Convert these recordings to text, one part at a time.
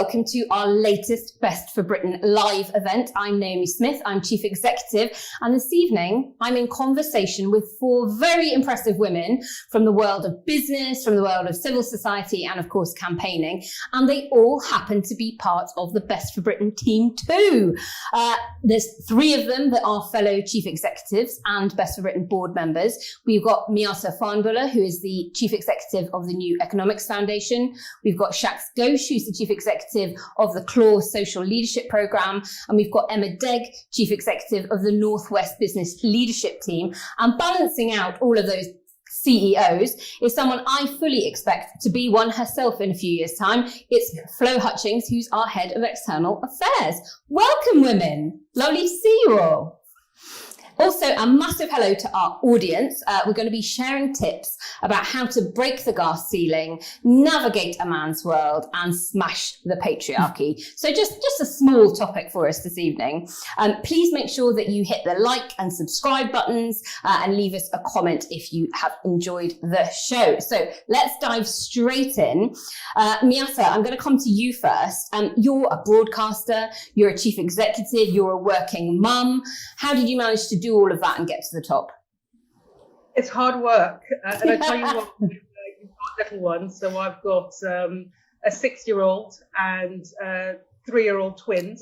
welcome to our latest Best for Britain live event. I'm Naomi Smith, I'm Chief Executive, and this evening I'm in conversation with 4 very impressive women from the world of business, from the world of civil society, and of course campaigning, and they all happen to be part of the Best for Britain team too. There's 3 of them that are fellow Chief Executives and Best for Britain board members. We've got Miatta, Fahnbulleh, who is the Chief Executive of the New Economics Foundation. We've got Ghosh, who's the Chief Executive of the Clore Social Leadership Programme. And we've got Degg, Chief Executive of the Northwest Business Leadership Team. And balancing out all of those CEOs is someone I fully expect to be one herself in a few years' time. It's Flo Hutchings, who's our Head of External Affairs. Welcome, women. Lovely to see you all. Also, a massive hello to our audience. We're going to be sharing tips about how to break the glass ceiling, navigate a man's world, and smash the patriarchy. So just a small topic for us this evening. Please make sure that you hit the like and subscribe buttons and leave us a comment if you have enjoyed the show. So let's dive straight in. Miatta, I'm going to come to you first. You're a broadcaster, you're a chief executive, you're a working mum. How did you manage to do all of that and get to the top? It's hard work, and I tell you what, you've got little ones. So I've got a 6-year-old and 3-year-old twins,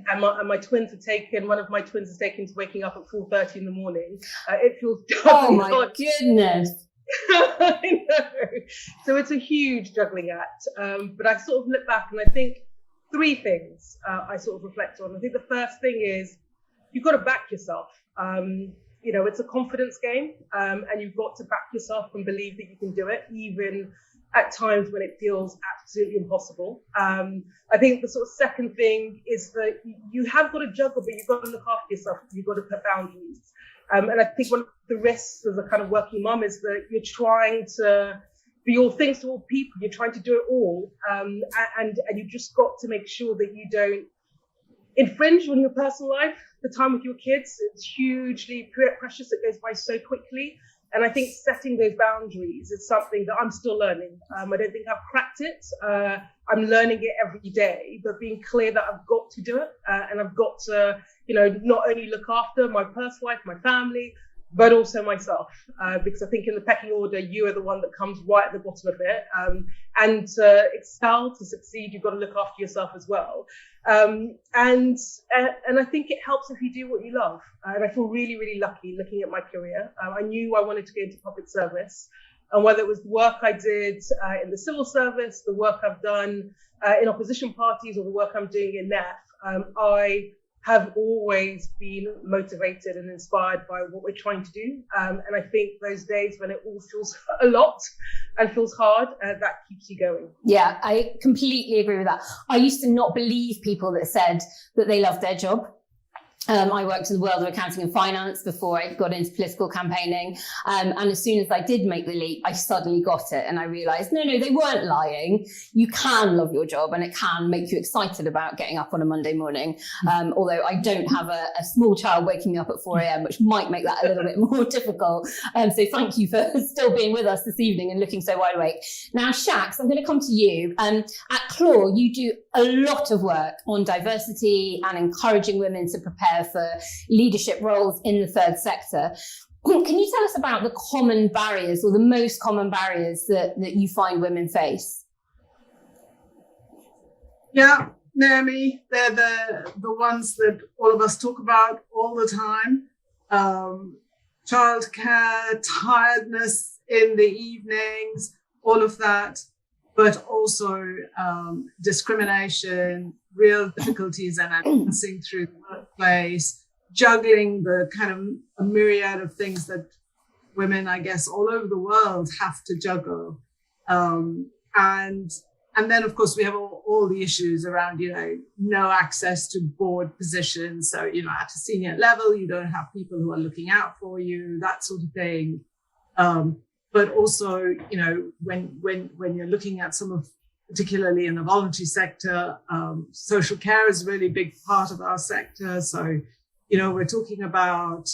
and my twins have taken. One of my twins has taken to waking up at 4:30 in the morning. It feels oh my goodness. I know. So it's a huge juggling act. But I sort of look back and I think 3 things I sort of reflect on. I think the first thing is, you've got to back yourself. It's a confidence game, and you've got to back yourself and believe that you can do it, even at times when it feels absolutely impossible. I think the sort of second thing is that you have got to juggle, but you've got to look after yourself. You've got to put boundaries. And I think one of the risks as a kind of working mum is that you're trying to be all things to all people. You're trying to do it all, and you've just got to make sure that you don't infringe on your personal life. The time with your kids, it's hugely precious. It goes by so quickly. And I think setting those boundaries is something that I'm still learning. I don't think I've cracked it. I'm learning it every day, but being clear that I've got to do it. And I've got to, not only look after my personal life, my family, but also myself, because I think in the pecking order, you are the one that comes right at the bottom of it. And to excel, to succeed, you've got to look after yourself as well. And I think it helps if you do what you love. And I feel really, really lucky looking at my career. I knew I wanted to go into public service. And whether it was the work I did in the civil service, the work I've done in opposition parties, or the work I'm doing in NEF, I have always been motivated and inspired by what we're trying to do. And I think those days when it all feels a lot and feels hard, that keeps you going. Yeah, I completely agree with that. I used to not believe people that said that they loved their job. I worked in the world of accounting and finance before I got into political campaigning. And as soon as I did make the leap, I suddenly got it. And I realized, no, they weren't lying. You can love your job and it can make you excited about getting up on a Monday morning. Although I don't have a small child waking me up at 4 a.m., which might make that a little bit more difficult. So thank you for still being with us this evening and looking so wide awake. Now, Shax, I'm going to come to you. At Clore, you do a lot of work on diversity and encouraging women to prepare for leadership roles in the third sector. Can you tell us about the common barriers or the most common barriers that you find women face? Yeah, Naomi, they're the ones that all of us talk about all the time. Childcare, tiredness in the evenings, all of that, but also discrimination, real difficulties in advancing through the workplace, juggling the kind of a myriad of things that women, I guess, all over the world have to juggle. And then, of course, we have all the issues around, no access to board positions. So, at a senior level, you don't have people who are looking out for you, that sort of thing. But also, when you're looking at some of, particularly in the voluntary sector, social care is a really big part of our sector. So, we're talking about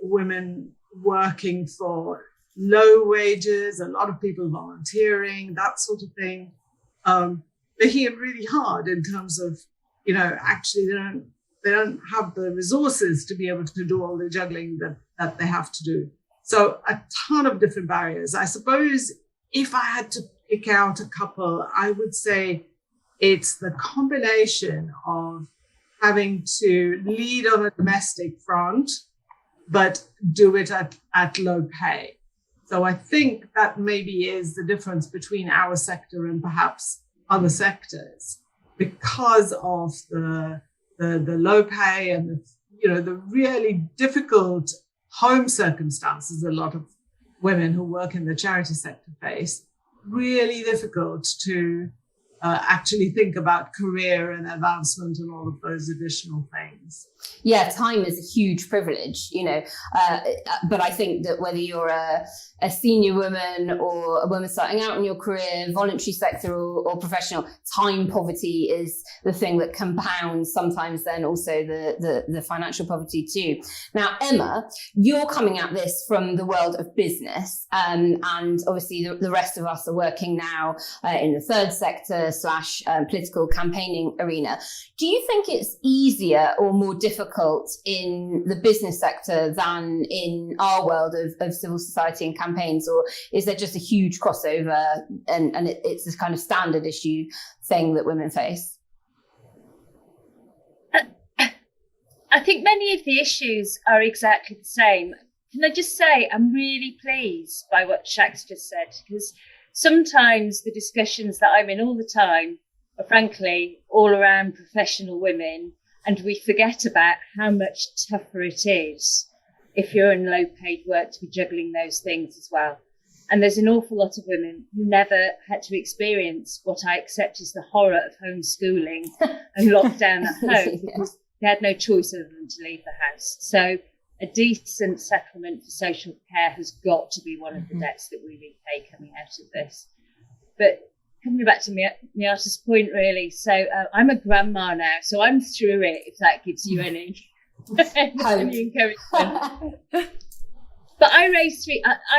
women working for low wages, a lot of people volunteering, that sort of thing. making it really hard in terms of, actually they don't have the resources to be able to do all the juggling that they have to do. So a ton of different barriers. I suppose if I had to pick out a couple, I would say it's the combination of having to lead on a domestic front, but do it at low pay. So I think that maybe is the difference between our sector and perhaps other sectors, because of the low pay and the really difficult home circumstances a lot of women who work in the charity sector face. Really difficult to actually think about career and advancement and all of those additional things. Yeah, time is a huge privilege, but I think that whether you're a senior woman or a woman starting out in your career, voluntary sector or professional, time poverty is the thing that compounds sometimes then also the financial poverty too. Now, Emma, you're coming at this from the world of business, and obviously the rest of us are working now in the third sector / political campaigning arena. Do you think it's easier or more difficult in the business sector than in our world of civil society and campaigns, or is there just a huge crossover and it's this kind of standard issue thing that women face? I think many of the issues are exactly the same. Can I just say I'm really pleased by what Shaq's just said, because sometimes the discussions that I'm in all the time are frankly all around professional women, and we forget about how much tougher it is if you're in low paid work to be juggling those things as well. And there's an awful lot of women who never had to experience what I accept is the horror of homeschooling and lockdown at home because they had no choice other than to leave the house. So a decent settlement for social care has got to be one of the debts that we repay coming out of this. But coming back to Miatta's point, really, so I'm a grandma now, so I'm through it, if that gives you any encouragement. But I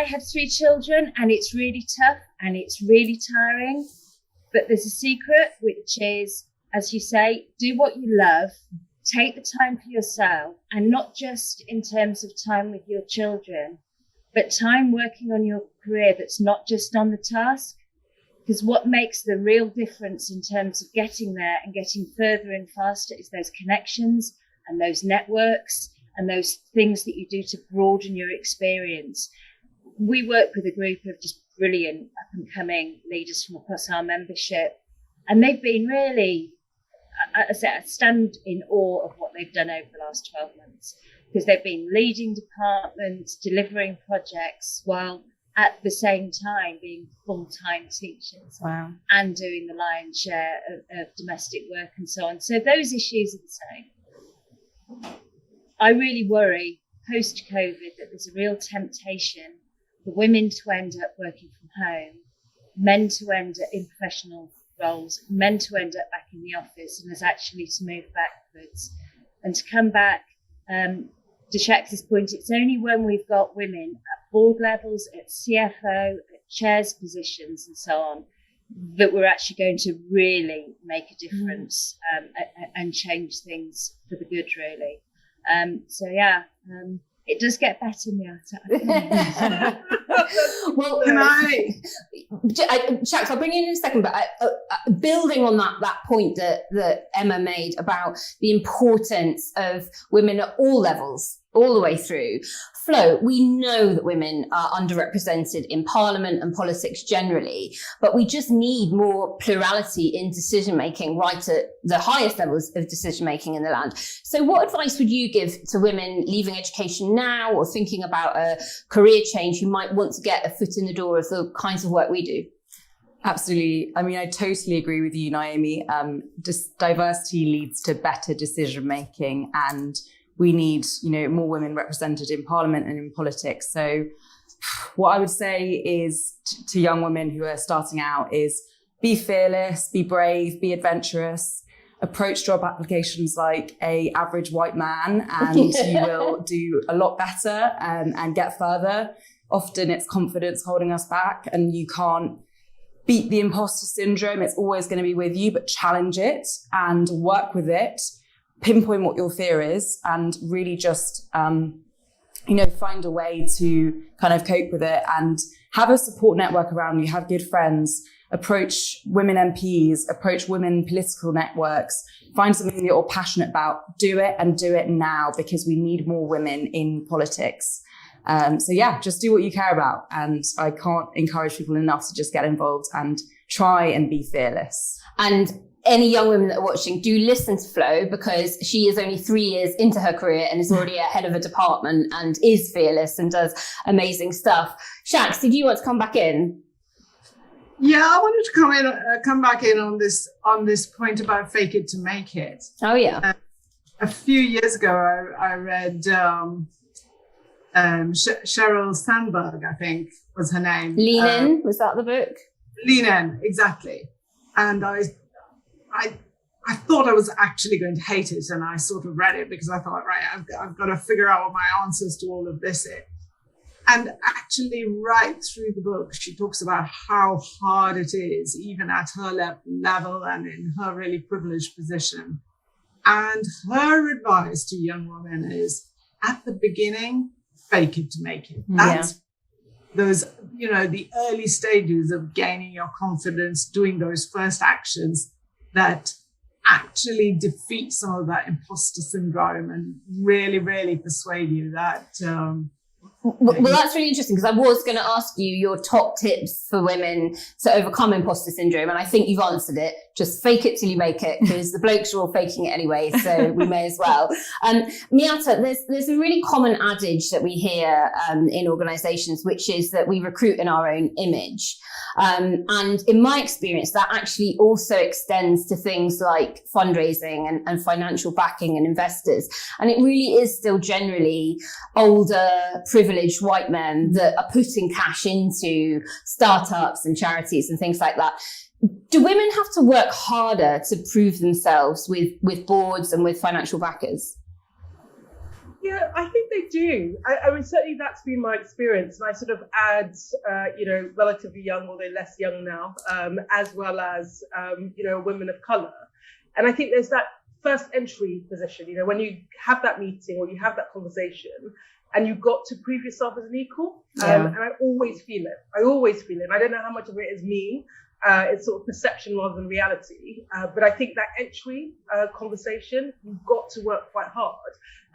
have 3 children, and it's really tough and it's really tiring. But there's a secret, which is, as you say, do what you love, take the time for yourself, and not just in terms of time with your children, but time working on your career that's not just on the task. Because what makes the real difference in terms of getting there and getting further and faster is those connections and those networks and those things that you do to broaden your experience. We work with a group of just brilliant up-and-coming leaders from across our membership, and they've been really, I stand in awe of what they've done over the last 12 months, because they've been leading departments, delivering projects, while at the same time being full-time teachers. Wow. And doing the lion's share of domestic work and so on. So those issues are the same. I really worry post-COVID that there's a real temptation for women to end up working from home, men to end up in professional roles, men to end up back in the office, and there's actually to move backwards. And to come back to Shaq's point, it's only when we've got women at board levels, at CFO, at chairs positions and so on, that we're actually going to really make a difference and change things for the good, really. It does get better, Miatta. Well, Can I? Shaq, I'll bring you in a second, but building on that point that Emma made about the importance of women at all levels, all the way through. Flo, we know that women are underrepresented in Parliament and politics generally, but we just need more plurality in decision-making right at the highest levels of decision-making in the land. So what advice would you give to women leaving education now or thinking about a career change who might want to get a foot in the door of the kinds of work we do? Absolutely. I mean, I totally agree with you, Naomi. Diversity leads to better decision-making, and we need, more women represented in Parliament and in politics. So what I would say is to young women who are starting out is be fearless, be brave, be adventurous, approach job applications like a average white man, and you will do a lot better and get further. Often it's confidence holding us back, and you can't beat the imposter syndrome. It's always going to be with you, but challenge it and work with it. Pinpoint what your fear is and really just, find a way to kind of cope with it and have a support network around you, have good friends, approach women MPs, approach women political networks, find something that you're passionate about, do it and do it now because we need more women in politics. Just do what you care about. And I can't encourage people enough to just get involved and try and be fearless. And any young women that are watching, do listen to Flo, because she is only 3 years into her career and is already head of a department and is fearless and does amazing stuff. Shax, did you want to come back in? Yeah, I wanted to come back in on this point about fake it to make it. Oh yeah. A few years ago, I read Sheryl Sandberg, I think was her name. Lean In, was that the book? Lean In, exactly. And I thought I was actually going to hate it, and I sort of read it because I thought, right, I've got to figure out what my answers to all of this is. And actually, right through the book, she talks about how hard it is, even at her level and in her really privileged position. And her advice to young women is, at the beginning, fake it to make it. That's those, the early stages of gaining your confidence, doing those first actions that actually defeat some of that imposter syndrome and really, really persuade you that... Well, that's really interesting, because I was going to ask you your top tips for women to overcome imposter syndrome, and I think you've answered it. Just fake it till you make it, because the blokes are all faking it anyway, so we may as well. Miatta, there's a really common adage that we hear in organisations, which is that we recruit in our own image. And in my experience, that actually also extends to things like fundraising and financial backing and investors. And it really is still generally older, privileged white men that are putting cash into startups and charities and things like that. Do women have to work harder to prove themselves with boards and with financial backers? Yeah, I think they do. I mean, certainly that's been my experience. And I sort of add, relatively young, although less young now, as well as, women of colour. And I think there's that first entry position, when you have that meeting or you have that conversation and you've got to prove yourself as an equal. And I always feel it. I don't know how much of it is me. It's sort of perception rather than reality. But I think that entry conversation, you've got to work quite hard.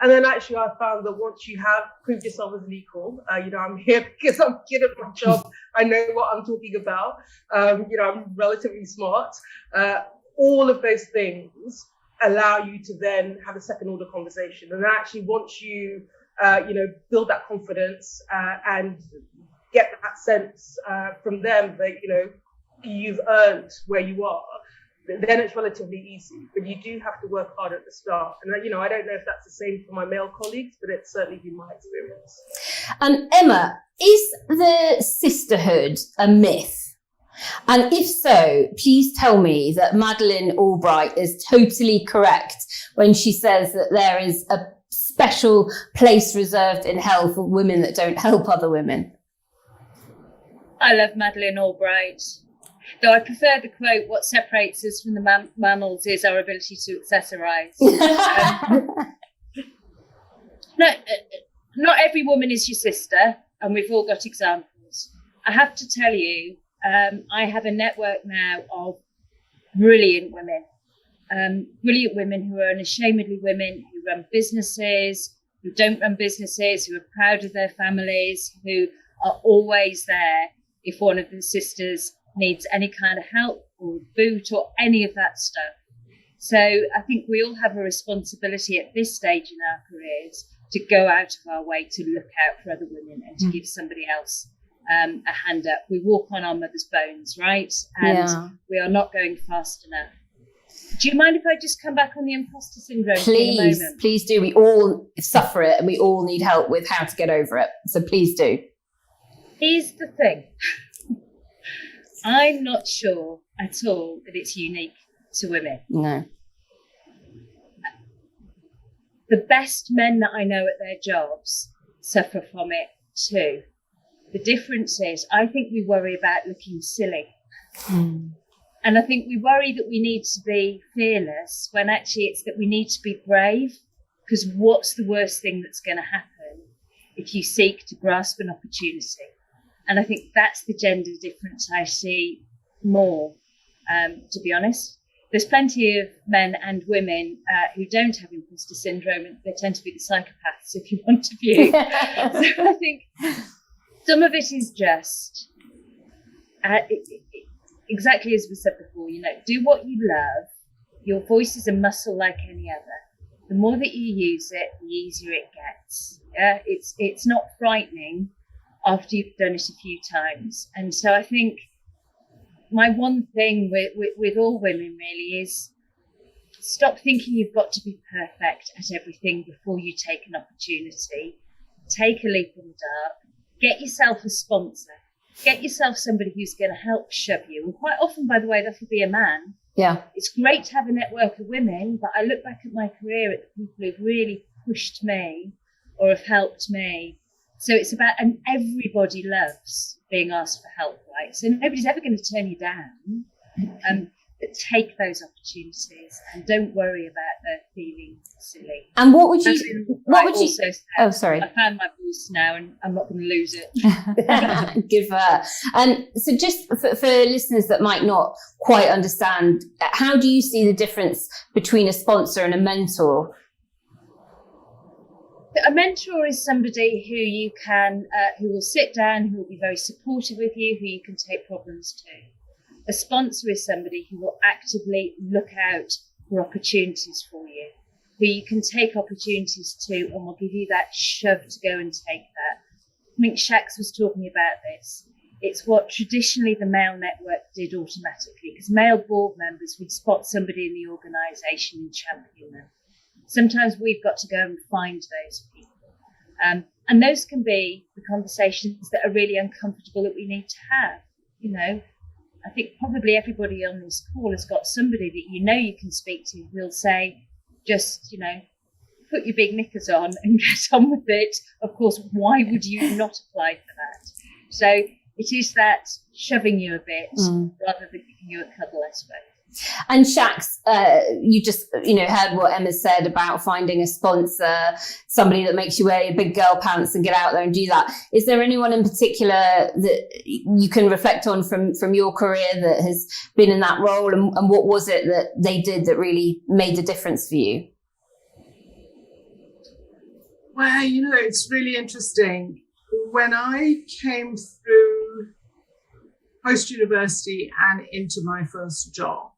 And then actually I found that once you have proved yourself as an equal, I'm here because I'm good at my job. I know what I'm talking about. I'm relatively smart. All of those things allow you to then have a second order conversation. And actually once you, build that confidence and get that sense from them that, you've earned where you are, then it's relatively easy. But you do have to work hard at the start. And, I don't know if that's the same for my male colleagues, but it's certainly been my experience. Emma, is the sisterhood a myth? And if so, please tell me that Madeleine Albright is totally correct when she says that there is a special place reserved in hell for women that don't help other women. I love Madeleine Albright. Though I prefer the quote, what separates us from the mammals is our ability to accessorize. Not every woman is your sister, and we've all got examples. I have to tell you, I have a network now of brilliant women who are unashamedly women, who run businesses, who don't run businesses, who are proud of their families, who are always there if one of the sisters needs any kind of help or boot or any of that stuff. So I think we all have a responsibility at this stage in our careers to go out of our way to look out for other women and to give somebody else a hand up. We walk on our mother's bones, right? And we are not going fast enough. Do you mind if I just come back on the imposter syndrome for a moment? Please do. We all suffer it and we all need help with how to get over it. So please do. Here's the thing. I'm not sure at all that it's unique to women. No. The best men that I know at their jobs suffer from it too. The difference is, I think we worry about looking silly. And I think we worry that we need to be fearless when actually it's that we need to be brave, because what's the worst thing that's going to happen if you seek to grasp an opportunity? And I think that's the gender difference I see more, to be honest. There's plenty of men and women who don't have imposter syndrome, and they tend to be the psychopaths, if you want to view. So I think some of it is just exactly as we said before, do what you love. Your voice is a muscle like any other. The more that you use it, the easier it gets. Yeah? It's not frightening after you've done it a few times. And so I think my one thing with all women really is stop thinking you've got to be perfect at everything before you take an opportunity. Take a leap in the dark. Get yourself a sponsor. Get yourself somebody who's going to help shove you. And quite often, by the way, that will be a man. Yeah. It's great to have a network of women, but I look back at my career at the people who've really pushed me or have helped me. So it's about, and everybody loves being asked for help, right? So nobody's ever going to turn you down. But take those opportunities and don't worry about feeling silly. And what would you say? Oh, sorry. I found my voice now and I'm not going to lose it. Give her. So just for listeners that might not quite understand, how do you see the difference between a sponsor and a mentor? A mentor is somebody who you can, who will sit down, who will be very supportive with you, who you can take problems to. A sponsor is somebody who will actively look out for opportunities for you, who you can take opportunities to and will give you that shove to go and take that. I think Shax was talking about this. It's what traditionally the male network did automatically, because male board members would spot somebody in the organisation and champion them. Sometimes we've got to go and find those people. And those can be the conversations that are really uncomfortable that we need to have. I think probably everybody on this call has got somebody that you can speak to who'll say, just, put your big knickers on and get on with it. Of course, why would you not apply for that? So it is that shoving you a bit rather than giving you a cuddle, I suppose. And Shax, you just, heard what Emma said about finding a sponsor, somebody that makes you wear your big girl pants and get out there and do that. Is there anyone in particular that you can reflect on from your career that has been in that role? And what was it that they did that really made the difference for you? Well, it's really interesting. When I came through post-university and into my first job,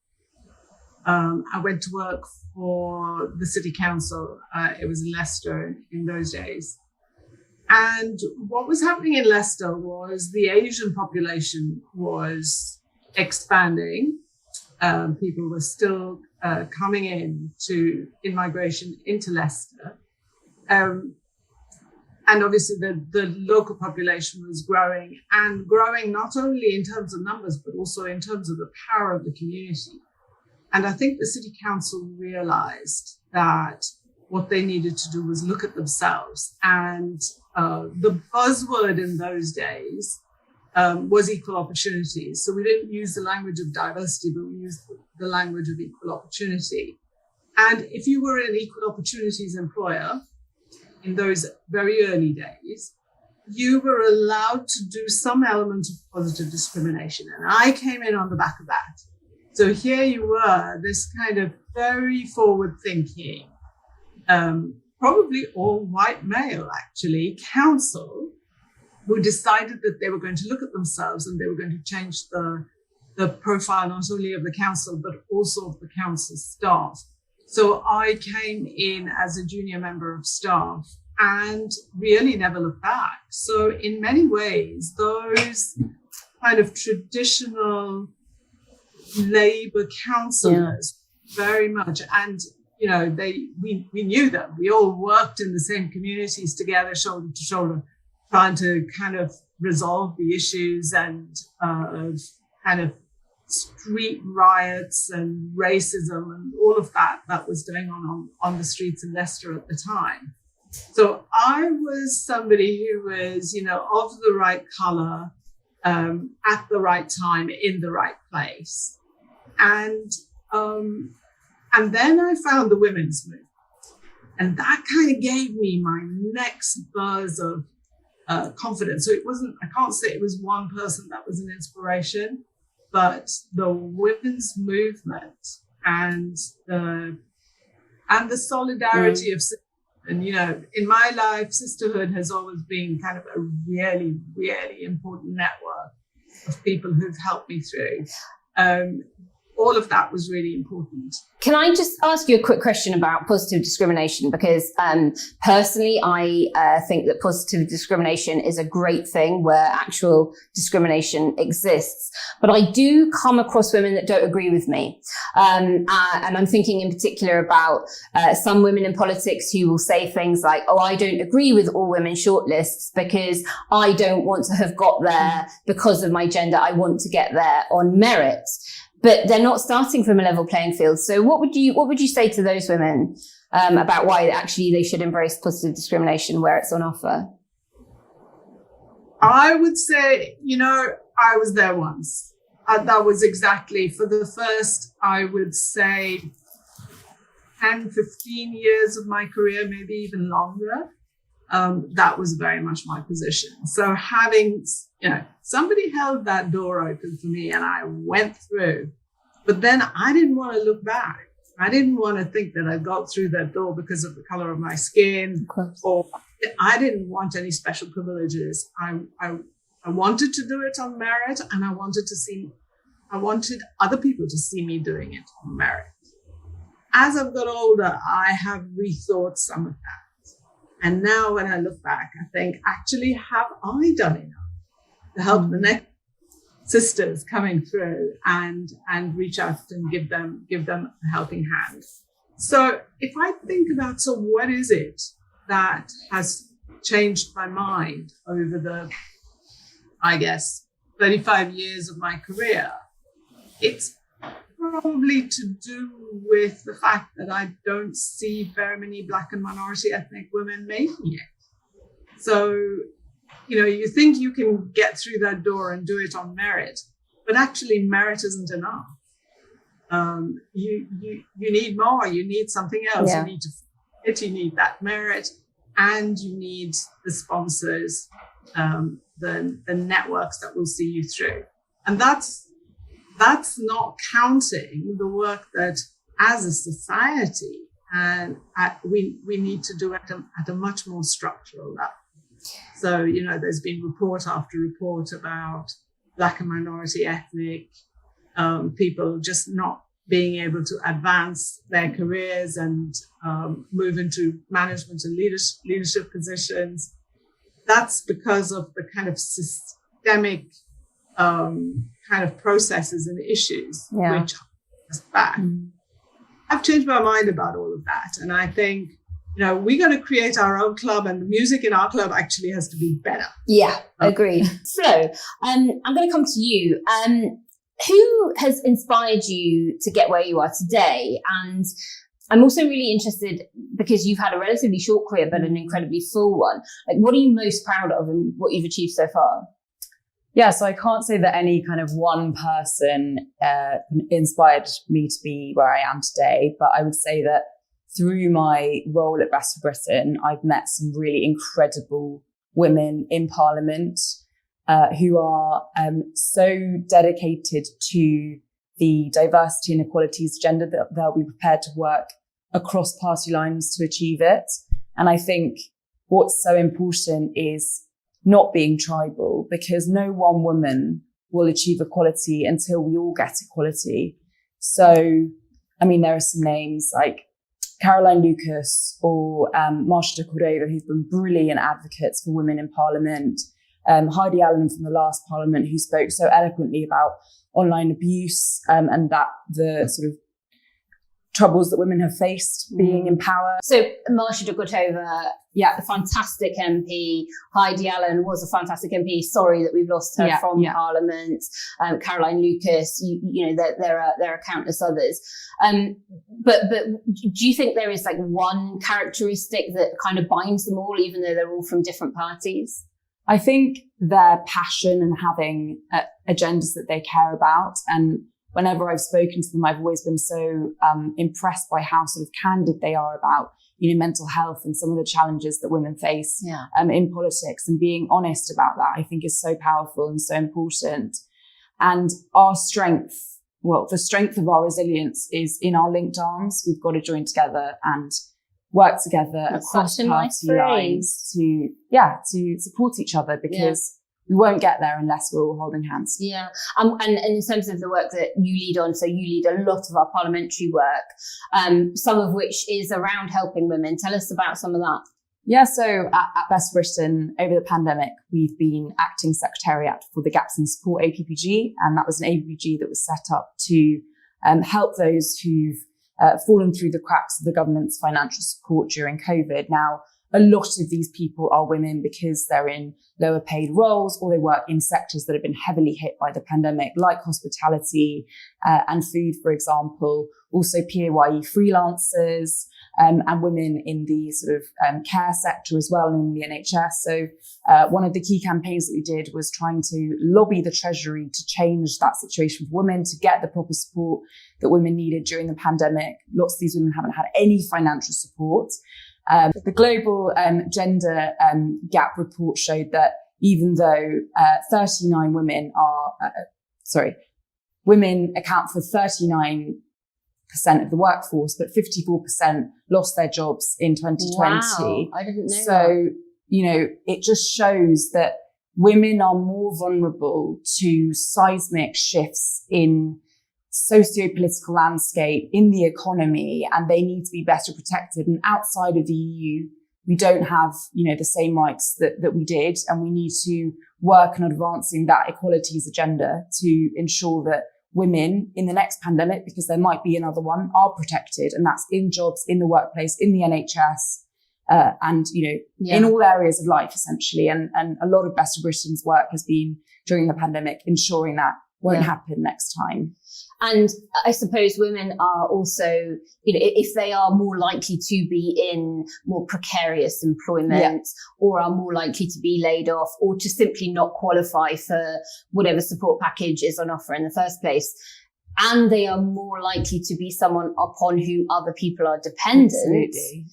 I went to work for the city council. It was in Leicester in those days. And what was happening in Leicester was the Asian population was expanding. People were still coming in migration into Leicester. And obviously the local population was growing not only in terms of numbers, but also in terms of the power of the community. And I think the city council realized that what they needed to do was look at themselves. And the buzzword in those days was equal opportunities. So we didn't use the language of diversity, but we used the language of equal opportunity. And if you were an equal opportunities employer in those very early days, you were allowed to do some element of positive discrimination. And I came in on the back of that. So here you were, this kind of very forward-thinking, probably all white male, actually, council who decided that they were going to look at themselves and they were going to change the profile not only of the council, but also of the council staff. So I came in as a junior member of staff and really never looked back. So in many ways, those kind of traditional Labour councillors very much, and we knew them. We all worked in the same communities together, shoulder to shoulder, trying to kind of resolve the issues and of kind of street riots and racism and all of that was going on the streets in Leicester at the time. So I was somebody who was, of the right colour, at the right time, in the right place. And then I found the women's movement. And that kind of gave me my next buzz of confidence. So I can't say it was one person that was an inspiration, but the women's movement and the solidarity of sisterhood. And, in my life, sisterhood has always been kind of a really, really important network of people who've helped me through. All of that was really important. Can I just ask you a quick question about positive discrimination? Because personally, I think that positive discrimination is a great thing where actual discrimination exists. But I do come across women that don't agree with me. And I'm thinking in particular about some women in politics who will say things like, oh, I don't agree with all women shortlists because I don't want to have got there because of my gender. I want to get there on merit. But they're not starting from a level playing field. So what would you say to those women about why actually they should embrace positive discrimination where it's on offer? I would say, I was there once. That was exactly for the first, I would say, 10, 15 years of my career, maybe even longer. That was very much my position. So having, somebody held that door open for me and I went through, but then I didn't want to look back. I didn't want to think that I got through that door because of the color of my skin, or I didn't want any special privileges. I wanted to do it on merit, and I wanted other people to see me doing it on merit. As I've got older, I have rethought some of that. And now when I look back, I think, actually, have I done enough to help the next sisters coming through and reach out and give them a helping hand? So if I think about, so what is it that has changed my mind over the, I guess, 35 years of my career, it's probably to do with the fact that I don't see very many Black and minority ethnic women making it. So, you think you can get through that door and do it on merit, but actually merit isn't enough. You need more. You need something else. Yeah. You need you need that merit, and you need the sponsors, the networks that will see you through. And that's not counting the work that as a society and we need to do at a much more structural level. So, there's been report after report about Black and minority ethnic people just not being able to advance their careers and move into management and leadership positions. That's because of the kind of systemic kind of processes and issues which hold us back. I've changed my mind about all of that. And I think, we're going to create our own club, and the music in our club actually has to be better. Yeah, agreed. So I'm going to come to you. Who has inspired you to get where you are today? And I'm also really interested, because you've had a relatively short career, but an incredibly full one. Like, what are you most proud of in what you've achieved so far? Yeah, so I can't say that any kind of one person inspired me to be where I am today, but I would say that through my role at Best for Britain, I've met some really incredible women in Parliament who are so dedicated to the diversity and equalities agenda that they'll be prepared to work across party lines to achieve it. And I think what's so important is not being tribal, because no one woman will achieve equality until we all get equality. So, there are some names like Caroline Lucas or Marsha de Cordova, who've been brilliant advocates for women in Parliament. Heidi Allen from the last Parliament, who spoke so eloquently about online abuse and that the sort of troubles that women have faced being in power. So Marsha de Cordova, a fantastic MP. Heidi Allen was a fantastic MP. Sorry that we've lost her from Parliament. Caroline Lucas, there are countless others. But do you think there is like one characteristic that kind of binds them all, even though they're all from different parties? I think their passion and having agendas that they care about. And whenever I've spoken to them, I've always been so impressed by how sort of candid they are about, mental health and some of the challenges that women face in politics, and being honest about that, I think is so powerful and so important. And our strength, the strength of our resilience is in our linked arms. We've got to join together and work together across party lines to support each other, because we won't get there unless we're all holding hands. Yeah. And in terms of the work that you lead on, so you lead a lot of our parliamentary work, some of which is around helping women. Tell us about some of that. Yeah, so at Best Britain, over the pandemic, we've been acting secretariat for the Gaps in Support APPG, and that was an APPG that was set up to help those who've fallen through the cracks of the government's financial support during COVID. Now, a lot of these people are women because they're in lower paid roles, or they work in sectors that have been heavily hit by the pandemic, like hospitality and food, for example. Also PAYE freelancers and women in the sort of care sector as well, and in the NHS. So one of the key campaigns that we did was trying to lobby the Treasury to change that situation for women, to get the proper support that women needed during the pandemic. Lots of these women haven't had any financial support. The global gender gap report showed that even though 39 women women account for 39% of the workforce, but 54% lost their jobs in 2020. Wow, I didn't know so, that. It just shows that women are more vulnerable to seismic shifts in socio-political landscape, in the economy, and they need to be better protected. And outside of the EU, we don't have, the same rights that we did. And we need to work on advancing that equalities agenda to ensure that women in the next pandemic, because there might be another one, are protected. And that's in jobs, in the workplace, in the NHS, and, in all areas of life, essentially. And a lot of Best of Britain's work has been during the pandemic, ensuring that won't happen next time. And I suppose women are also, if they are more likely to be in more precarious employment, or are more likely to be laid off, or to simply not qualify for whatever support package is on offer in the first place, and they are more likely to be someone upon whom other people are dependent,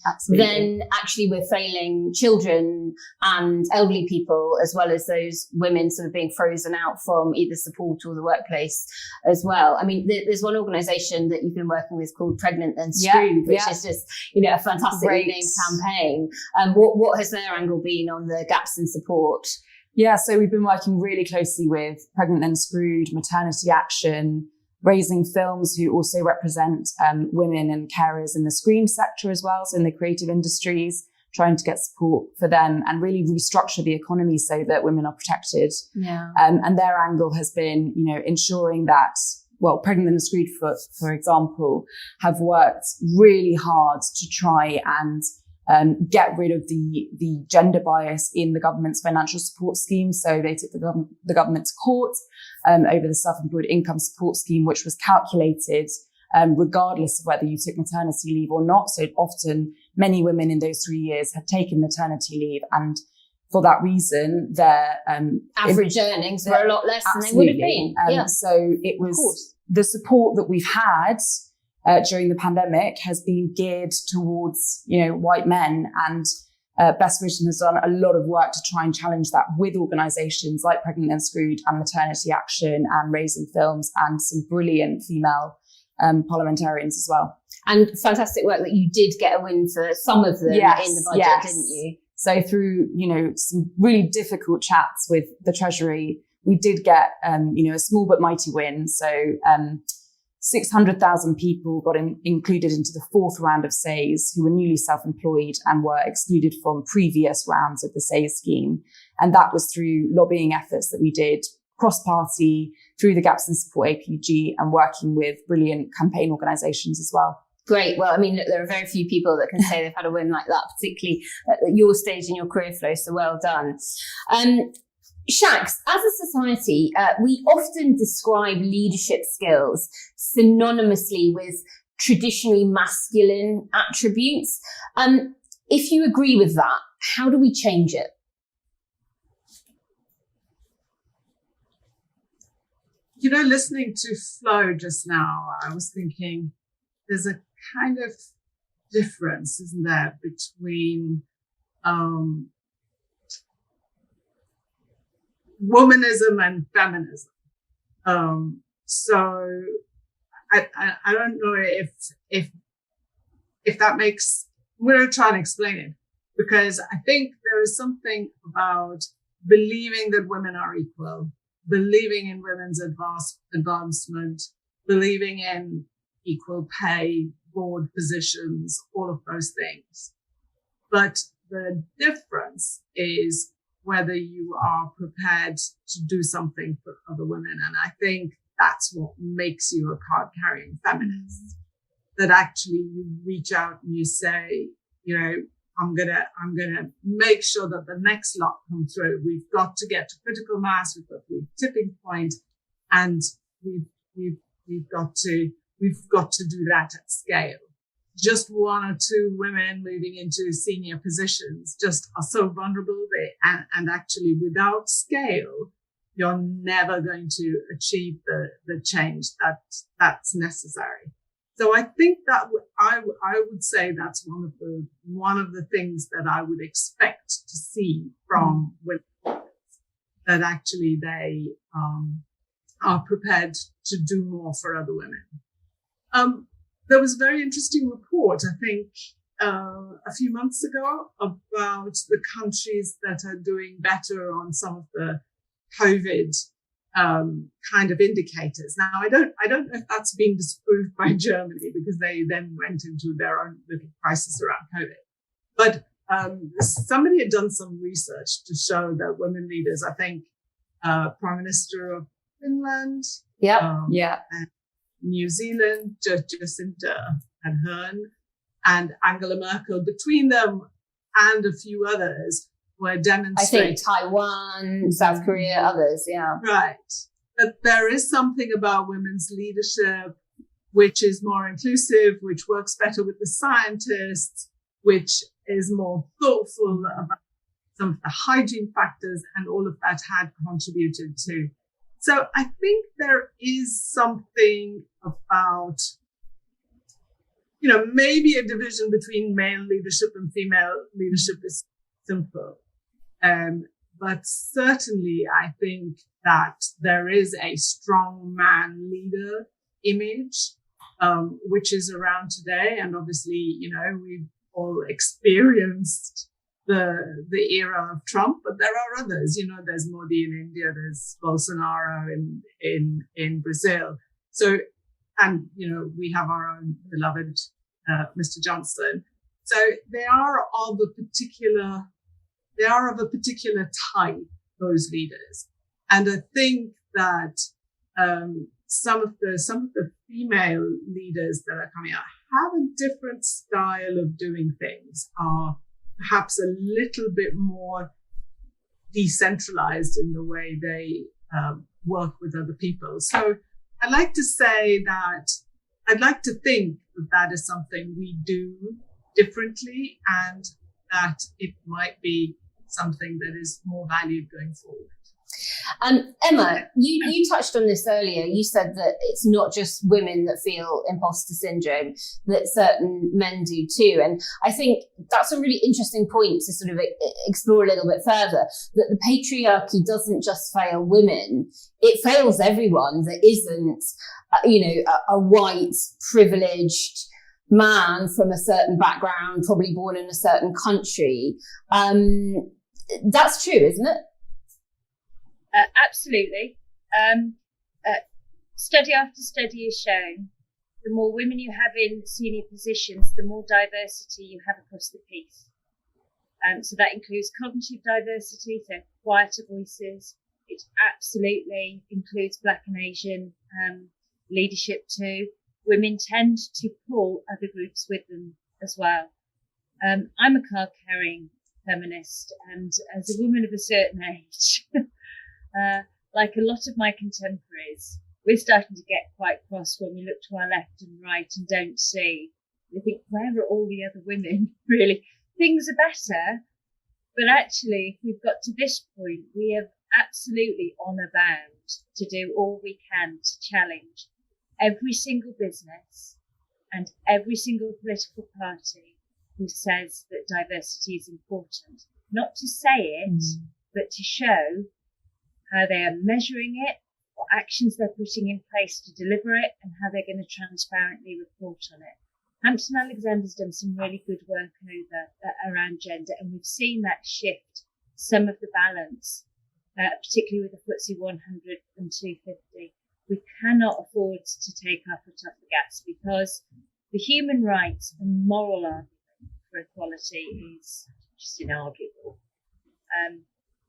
Absolutely. then actually we're failing children and elderly people, as well as those women sort of being frozen out from either support or the workplace as well. I mean, there's one organisation that you've been working with called Pregnant Then Screwed, which is just, a fantastically named campaign. What has their angle been on the gaps in support? Yeah, so we've been working really closely with Pregnant Then Screwed, Maternity Action, Raising Films, who also represent women and carers in the screen sector as well, so in the creative industries, trying to get support for them and really restructure the economy so that women are protected. Yeah. And their angle has been, ensuring that, Pregnant and Screwed, for example, have worked really hard to try and get rid of the gender bias in the government's financial support scheme. So they took the government to court over the self-employed income support scheme, which was calculated regardless of whether you took maternity leave or not. So often many women in those 3 years had taken maternity leave, and for that reason, their average earnings were a lot less than they would have been. So it was the support that we've had during the pandemic has been geared towards, white men, and Best Britain has done a lot of work to try and challenge that with organisations like Pregnant Then Screwed and Maternity Action and Raising Films, and some brilliant female parliamentarians as well. And fantastic work that you did get a win for some of them in the budget, didn't you? So through, some really difficult chats with the Treasury, we did get, a small but mighty win. So 600,000 people got included into the fourth round of SAYS who were newly self-employed and were excluded from previous rounds of the SAYS scheme. And that was through lobbying efforts that we did cross-party through the Gaps in Support APG and working with brilliant campaign organisations as well. Great. Well, I mean, look, there are very few people that can say they've had a win like that, particularly at your stage in your career flow. So well done. Shax, as a society, we often describe leadership skills synonymously with traditionally masculine attributes. If you agree with that, how do we change it? listening to Flo just now, I was thinking there's a kind of difference, isn't there, between womanism and feminism. So I don't know if that makes. I'm going to try and explain it, because I think there is something about believing that women are equal, believing in women's advancement, believing in equal pay, board positions, all of those things. But the difference is whether you are prepared to do something for other women. And I think that's what makes you a card-carrying feminist. That actually you reach out and you say, I'm gonna make sure that the next lot come through. We've got to get to critical mass. We've got to reach tipping point, and we've got to do that at scale. Just one or two women moving into senior positions just are so vulnerable. And actually, without scale, you're never going to achieve the change that's necessary. So I think that I would say that's one of the things that I would expect to see from women, that actually they are prepared to do more for other women. There was a very interesting report, I think, a few months ago about the countries that are doing better on some of the COVID kind of indicators. Now, I don't know if that's been disproved by Germany, because they then went into their own little crisis around COVID. But somebody had done some research to show that women leaders, I think, Prime Minister of Finland, and New Zealand, Jacinda Ardern, and Angela Merkel, between them and a few others, were demonstrating. I think Taiwan, South Korea, others, yeah. Right. That there is something about women's leadership which is more inclusive, which works better with the scientists, which is more thoughtful about some of the hygiene factors, and all of that had contributed to. So I think there is something about, maybe a division between male leadership and female leadership is simple. But certainly I think that there is a strong man leader image, which is around today. And obviously, we've all experienced the era of Trump, but there are others. There's Modi in India, there's Bolsonaro in Brazil. So, and we have our own beloved Mr. Johnson. So they are of a particular type, those leaders. And I think that some of the female leaders that are coming out have a different style of doing things, are perhaps a little bit more decentralized in the way they work with other people. So I like to say that I'd like to think that is something we do differently, and that it might be something that is more valued going forward. Emma, you touched on this earlier. You said that it's not just women that feel imposter syndrome, that certain men do too. And I think that's a really interesting point to sort of explore a little bit further, that the patriarchy doesn't just fail women, it fails everyone that isn't, a white, privileged man from a certain background, probably born in a certain country. That's true, isn't it? Absolutely. Study after study has shown the more women you have in senior positions, the more diversity you have across the piece. So that includes cognitive diversity, so quieter voices. It absolutely includes Black and Asian leadership too. Women tend to pull other groups with them as well. I'm a card-carrying feminist, and as a woman of a certain age, like a lot of my contemporaries, we're starting to get quite cross when we look to our left and right and don't see. We think, where are all the other women? Really, things are better, but actually, if we've got to this point, we have absolutely honour bound to do all we can to challenge every single business and every single political party who says that diversity is important. Not to say it, but to show how they are measuring it, what actions they're putting in place to deliver it, and how they're going to transparently report on it. Hampton Alexander's done some really good work around gender, and we've seen that shift some of the balance, particularly with the FTSE 100 and 250. We cannot afford to take our foot off the gas, because the human rights and moral argument for equality is just inarguable.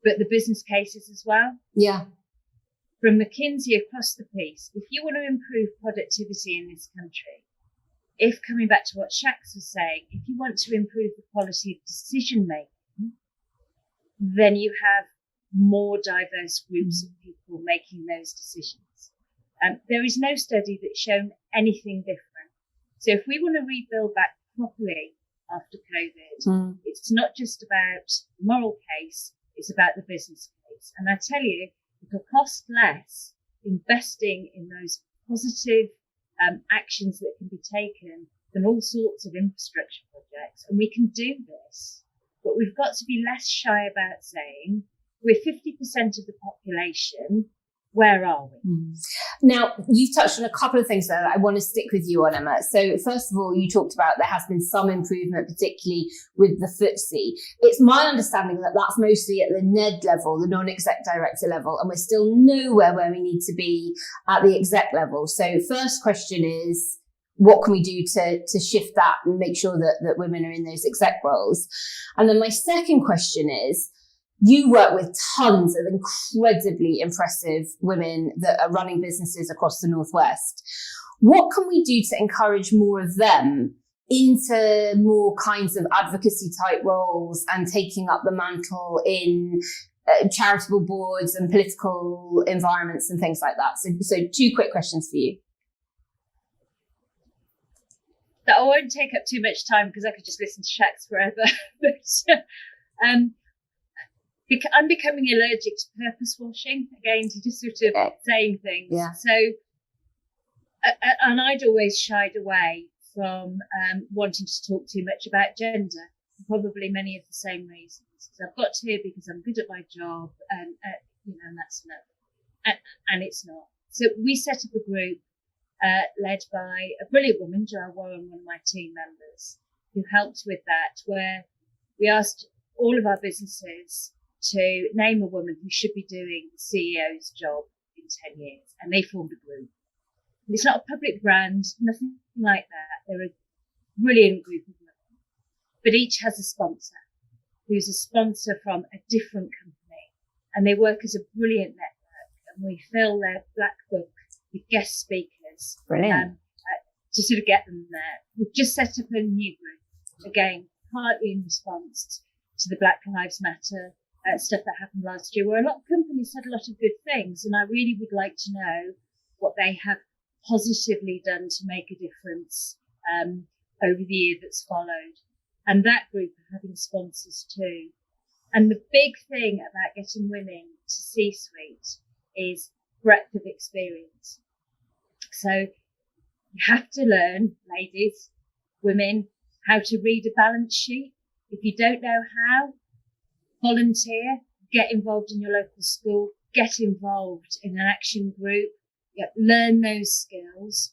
But the business cases as well. Yeah. From McKinsey across the piece, if you want to improve productivity in this country, if, coming back to what Shax was saying, if you want to improve the quality of decision making, then you have more diverse groups of people making those decisions. There is no study that's shown anything different. So if we want to rebuild back properly after COVID, it's not just about the moral case, it's about the business case. And I tell you, it'll cost less investing in those positive actions that can be taken than all sorts of infrastructure projects. And we can do this, but we've got to be less shy about saying we're 50% of the population. Where are we? Now, you've touched on a couple of things there that I want to stick with you on, Emma. So first of all, you talked about there has been some improvement, particularly with the FTSE. It's my understanding that that's mostly at the NED level, the non-exec director level, and we're still nowhere where we need to be at the exec level. So first question is, what can we do to shift that and make sure that women are in those exec roles? And then my second question is, you work with tons of incredibly impressive women that are running businesses across the Northwest. What can we do to encourage more of them into more kinds of advocacy type roles and taking up the mantle in charitable boards and political environments and things like that? So two quick questions for you. That I won't take up too much time because I could just listen to Shax forever. But I'm becoming allergic to purpose washing, again, to just sort of saying things. Yeah. So, and I'd always shied away from wanting to talk too much about gender, probably many of the same reasons. So I've got to because I'm good at my job, and and that's enough. And it's not. So we set up a group led by a brilliant woman, Jo Warren, one of my team members, who helped with that, where we asked all of our businesses to name a woman who should be doing the CEO's job in 10 years. And they formed a group. And it's not a public brand, nothing like that. They're a brilliant group of women. But each has a sponsor, who's a sponsor from a different company. And they work as a brilliant network. And we fill their black book with guest speakers. Brilliant. To sort of get them there. We've just set up a new group, again, partly in response to the Black Lives Matter stuff that happened last year, where a lot of companies said a lot of good things. And I really would like to know what they have positively done to make a difference over the year that's followed. And that group are having sponsors too. And the big thing about getting women to C-suite is breadth of experience. So you have to learn, ladies, women, how to read a balance sheet. If you don't know how, volunteer, get involved in your local school, get involved in an action group, learn those skills,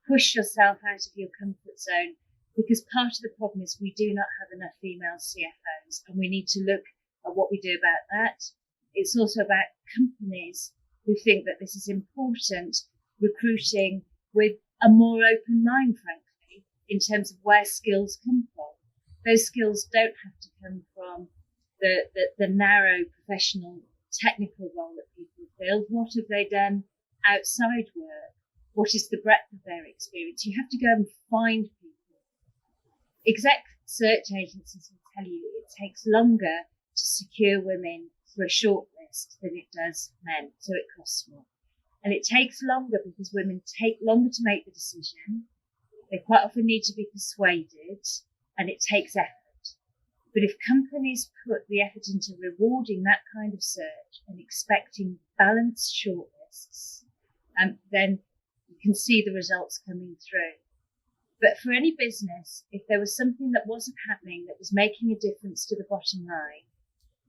push yourself out of your comfort zone, because part of the problem is we do not have enough female CFOs, and we need to look at what we do about that. It's also about companies who think that this is important, recruiting with a more open mind, frankly, in terms of where skills come from. Those skills don't have to come from the narrow professional technical role that people fill. What have they done outside work? What is the breadth of their experience? You have to go and find people. Exec search agencies will tell you it takes longer to secure women for a shortlist than it does men, so it costs more. And it takes longer because women take longer to make the decision. They quite often need to be persuaded, and it takes effort. But if companies put the effort into rewarding that kind of search and expecting balanced shortlists, then you can see the results coming through. But for any business, if there was something that wasn't happening that was making a difference to the bottom line,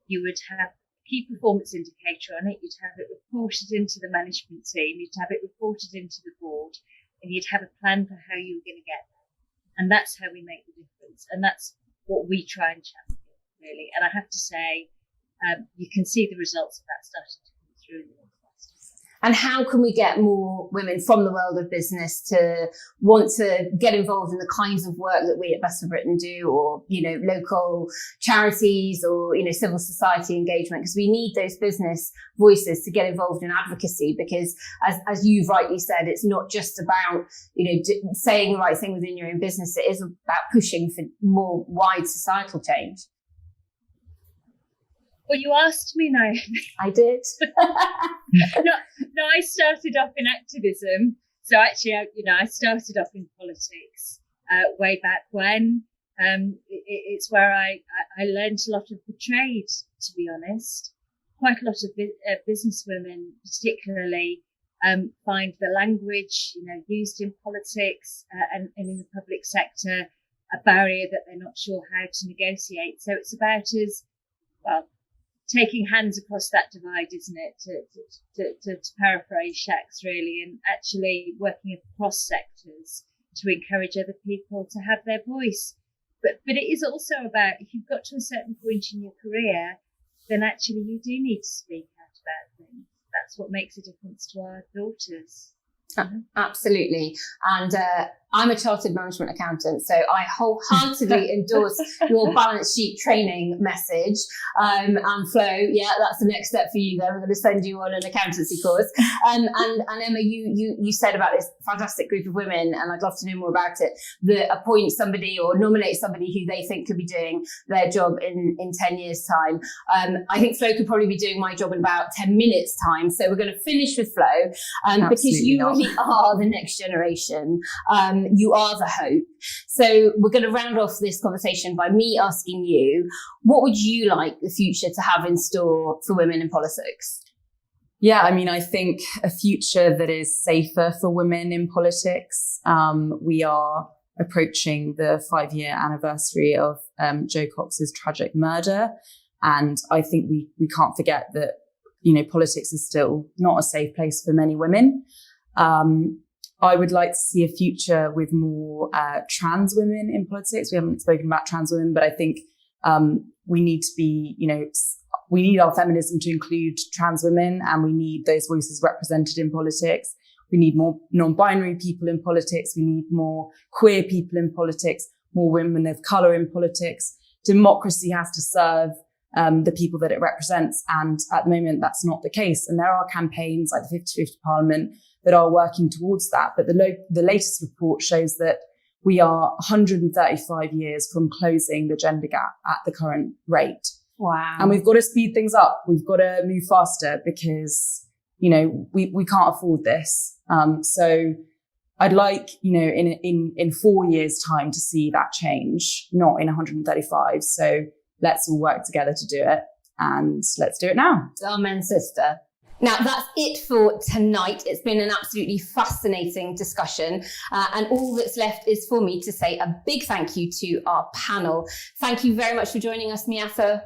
you would have a key performance indicator on it, you'd have it reported into the management team, you'd have it reported into the board, and you'd have a plan for how you were going to get there. And that's how we make the difference. And that's what we try and champion, really. And I have to say, you can see the results of that starting to come through in the Northwest. And how can we get more women from the world of business to want to get involved in the kinds of work that we at Best for Britain do, or, local charities or, civil society engagement? Because we need those business voices to get involved in advocacy, because as you've rightly said, it's not just about, saying the right thing within your own business. It is about pushing for more wide societal change. Well, you asked me, Naomi. I did. No, I started off in activism. So actually, I started off in politics way back when. It's where I learned a lot of the trade, to be honest. Quite a lot of businesswomen, particularly, find the language, used in politics and in the public sector a barrier that they're not sure how to negotiate. So it's about taking hands across that divide, isn't it? To paraphrase Shax, really, and actually working across sectors to encourage other people to have their voice. But it is also about, if you've got to a certain point in your career, then actually you do need to speak out about things. That's what makes a difference to our daughters. Absolutely. And I'm a chartered management accountant, so I wholeheartedly endorse your balance sheet training message. And Flo, that's the next step for you then. We're going to send you on an accountancy course. And Emma, you said about this fantastic group of women, and I'd love to know more about it, that appoint somebody or nominate somebody who they think could be doing their job in 10 years' time. I think Flo could probably be doing my job in about 10 minutes' time. So we're going to finish with Flo, because you really are the next generation. You are the hope. So we're going to round off this conversation by me asking you, what would you like the future to have in store for women in politics? Yeah, I think a future that is safer for women in politics. We are approaching the 5-year anniversary of Jo Cox's tragic murder. And I think we can't forget that, politics is still not a safe place for many women. I would like to see a future with more trans women in politics. We haven't spoken about trans women, but I think we need to be, we need our feminism to include trans women, and we need those voices represented in politics. We need more non-binary people in politics. We need more queer people in politics, more women of colour in politics. Democracy has to serve the people that it represents. And at the moment, that's not the case. And there are campaigns like the 50-50 Parliament that are working towards that. But the latest report shows that we are 135 years from closing the gender gap at the current rate. Wow. And we've got to speed things up. We've got to move faster because, we can't afford this. So I'd like, in 4 years' time to see that change, not in 135. So let's all work together to do it, and let's do it now. Amen, sister. Now, that's it for tonight. It's been an absolutely fascinating discussion. And all that's left is for me to say a big thank you to our panel. Thank you very much for joining us, Miatta.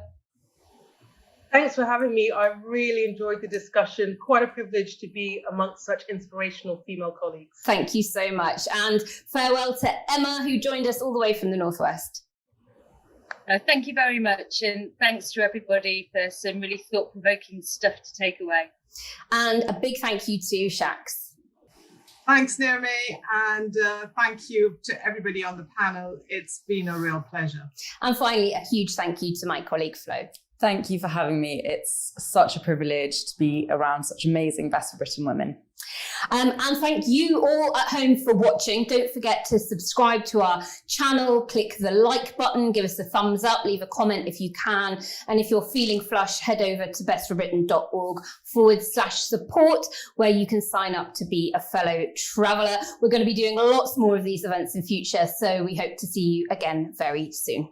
Thanks for having me. I really enjoyed the discussion. Quite a privilege to be amongst such inspirational female colleagues. Thank you so much. And farewell to Emma, who joined us all the way from the Northwest. Thank you very much. And thanks to everybody for some really thought-provoking stuff to take away. And a big thank you to Shax. Thanks, Naomi. And thank you to everybody on the panel. It's been a real pleasure. And finally, a huge thank you to my colleague, Flo. Thank you for having me. It's such a privilege to be around such amazing Best for Britain women. And thank you all at home for watching. Don't forget to subscribe to our channel, click the like button, give us a thumbs up, leave a comment if you can. And if you're feeling flush, head over to bestforbritain.org/support, where you can sign up to be a fellow traveller. We're going to be doing lots more of these events in future, so we hope to see you again very soon.